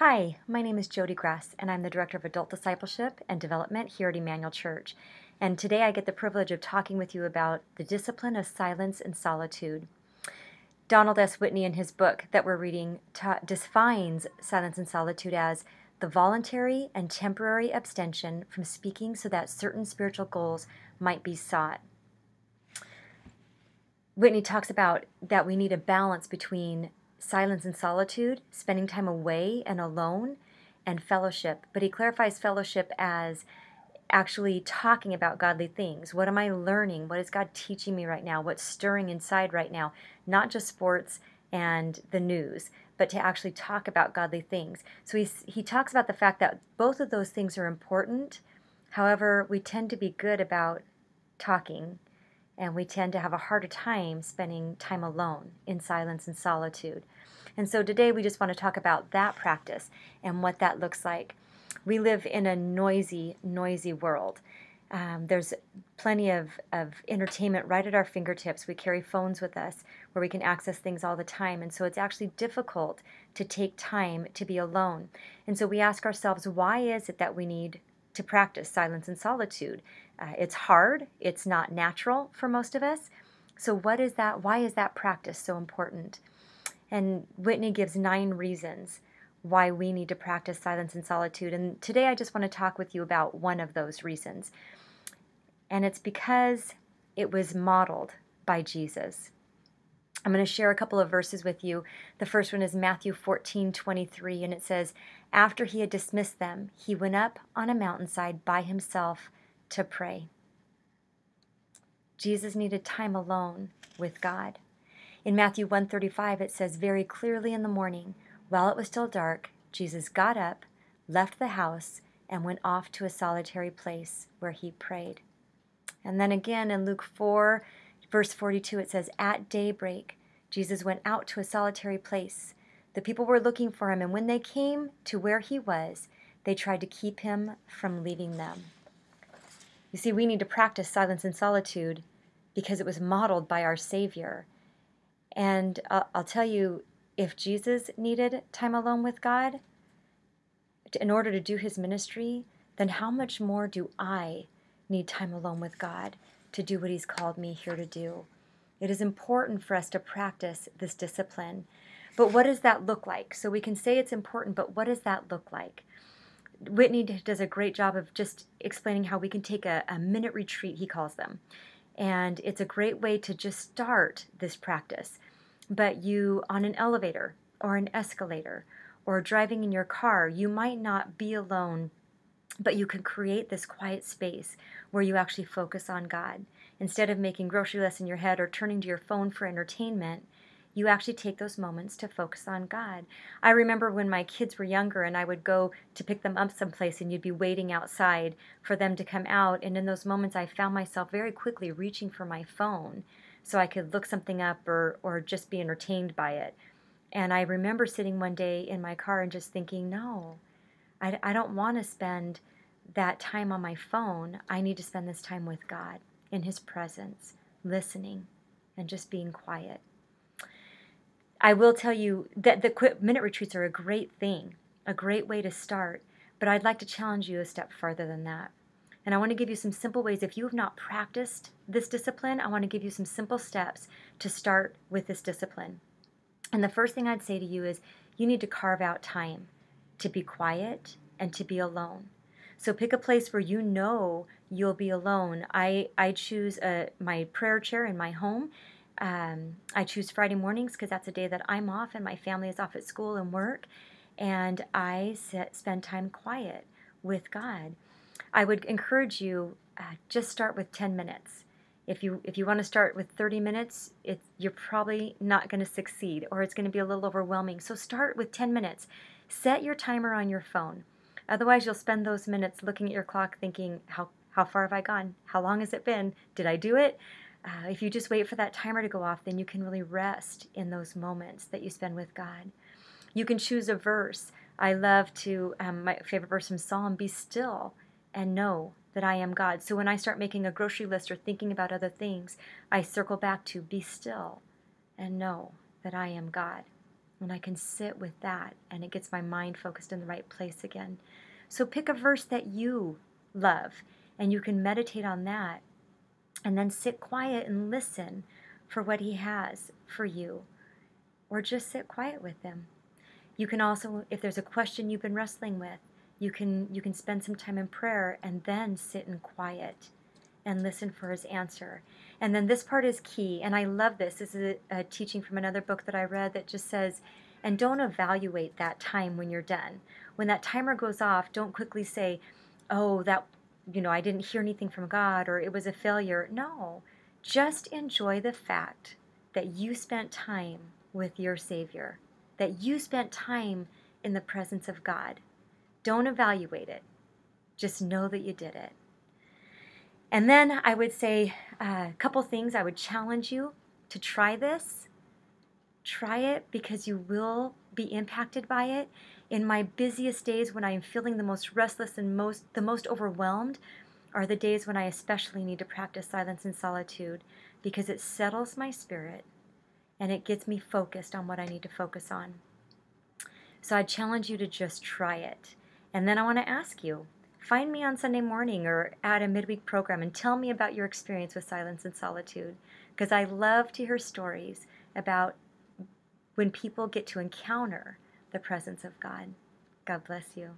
Hi, my name is Jody Gras, and I'm the Director of Adult Discipleship and Development here at Emmanuel Church. And today I get the privilege of talking with you about the discipline of silence and solitude. Donald S. Whitney, in his book that we're reading, defines silence and solitude as the voluntary and temporary abstention from speaking so that certain spiritual goals might be sought. Whitney talks about that we need a balance between silence and solitude, spending time away and alone, and fellowship. But he clarifies fellowship as actually talking about godly things. What am I learning? What is God teaching me right now? What's stirring inside right now? Not just sports and the news, but to actually talk about godly things. So he talks about the fact that both of those things are important. However, we tend to be good about talking, and we tend to have a harder time spending time alone in silence and solitude. And so today we just want to talk about that practice and what that looks like. We live in a noisy world. There's plenty of entertainment right at our fingertips. We carry phones with us where we can access things all the time. And so it's actually difficult to take time to be alone. And so we ask ourselves, why is it that we need to practice silence and solitude? It's hard. It's not natural for most of us. So what is that? Why is that practice so important? And Whitney gives 9 reasons why we need to practice silence and solitude. And today I just want to talk with you about one of those reasons. And it's because it was modeled by Jesus. I'm going to share a couple of verses with you. The first one is Matthew 14:23, and it says, "After he had dismissed them, he went up on a mountainside by himself to pray." Jesus needed time alone with God. In Matthew 1:35, it says, "Very clearly in the morning, while it was still dark, Jesus got up, left the house, and went off to a solitary place where he prayed." And then again in Luke 4, verse 42, it says, "At daybreak, Jesus went out to a solitary place. The people were looking for him, and when they came to where he was, they tried to keep him from leaving them." You see, we need to practice silence and solitude because it was modeled by our Savior. And I'll tell you, if Jesus needed time alone with God in order to do his ministry, then how much more do I need time alone with God to do what he's called me here to do? It is important for us to practice this discipline. But what does that look like? So we can say it's important, but what does that look like? Whitney does a great job of just explaining how we can take a minute retreat, he calls them. And it's a great way to just start this practice. But you, on an elevator or an escalator or driving in your car, you might not be alone, but you can create this quiet space where you actually focus on God. Instead of making grocery lists in your head or turning to your phone for entertainment, you actually take those moments to focus on God. I remember when my kids were younger and I would go to pick them up someplace and you'd be waiting outside for them to come out. And in those moments, I found myself very quickly reaching for my phone so I could look something up or just be entertained by it. And I remember sitting one day in my car and just thinking, no, I don't want to spend that time on my phone. I need to spend this time with God in his presence, listening and just being quiet. I will tell you that the minute retreats are a great thing, a great way to start, but I'd like to challenge you a step further than that. And I want to give you some simple ways. If you have not practiced this discipline, I want to give you some simple steps to start with this discipline. And the first thing I'd say to you is you need to carve out time to be quiet and to be alone. So pick a place where you know you'll be alone. I choose my prayer chair in my home. I choose Friday mornings because that's a day that I'm off and my family is off at school and work. And I spend time quiet with God. I would encourage you, just start with 10 minutes. If you want to start with 30 minutes, you're probably not going to succeed, or it's going to be a little overwhelming. So start with 10 minutes. Set your timer on your phone. Otherwise, you'll spend those minutes looking at your clock thinking, how far have I gone? How long has it been? Did I do it? If you just wait for that timer to go off, then you can really rest in those moments that you spend with God. You can choose a verse. I love to, my favorite verse from Psalm, "Be still and know that I am God." So when I start making a grocery list or thinking about other things, I circle back to "Be still and know that I am God." And I can sit with that, and it gets my mind focused in the right place again. So pick a verse that you love, and you can meditate on that, and then sit quiet and listen for what he has for you, or just sit quiet with him. You can also, if there's a question you've been wrestling with, you can spend some time in prayer and then sit in quiet and listen for his answer. And then this part is key, and I love this. This is a teaching from another book that I read that just says, and don't evaluate that time when you're done. When that timer goes off, don't quickly say, oh, that, I didn't hear anything from God, or it was a failure. No, just enjoy the fact that you spent time with your Savior, that you spent time in the presence of God. Don't evaluate it. Just know that you did it. And then I would say a couple things. I would challenge you to try this. Try it because you will be impacted by it. In my busiest days when I am feeling the most restless and the most overwhelmed are the days when I especially need to practice silence and solitude, because it settles my spirit and it gets me focused on what I need to focus on. So I challenge you to just try it. And then I want to ask you, find me on Sunday morning or at a midweek program and tell me about your experience with silence and solitude, because I love to hear stories about when people get to encounter the presence of God. God bless you.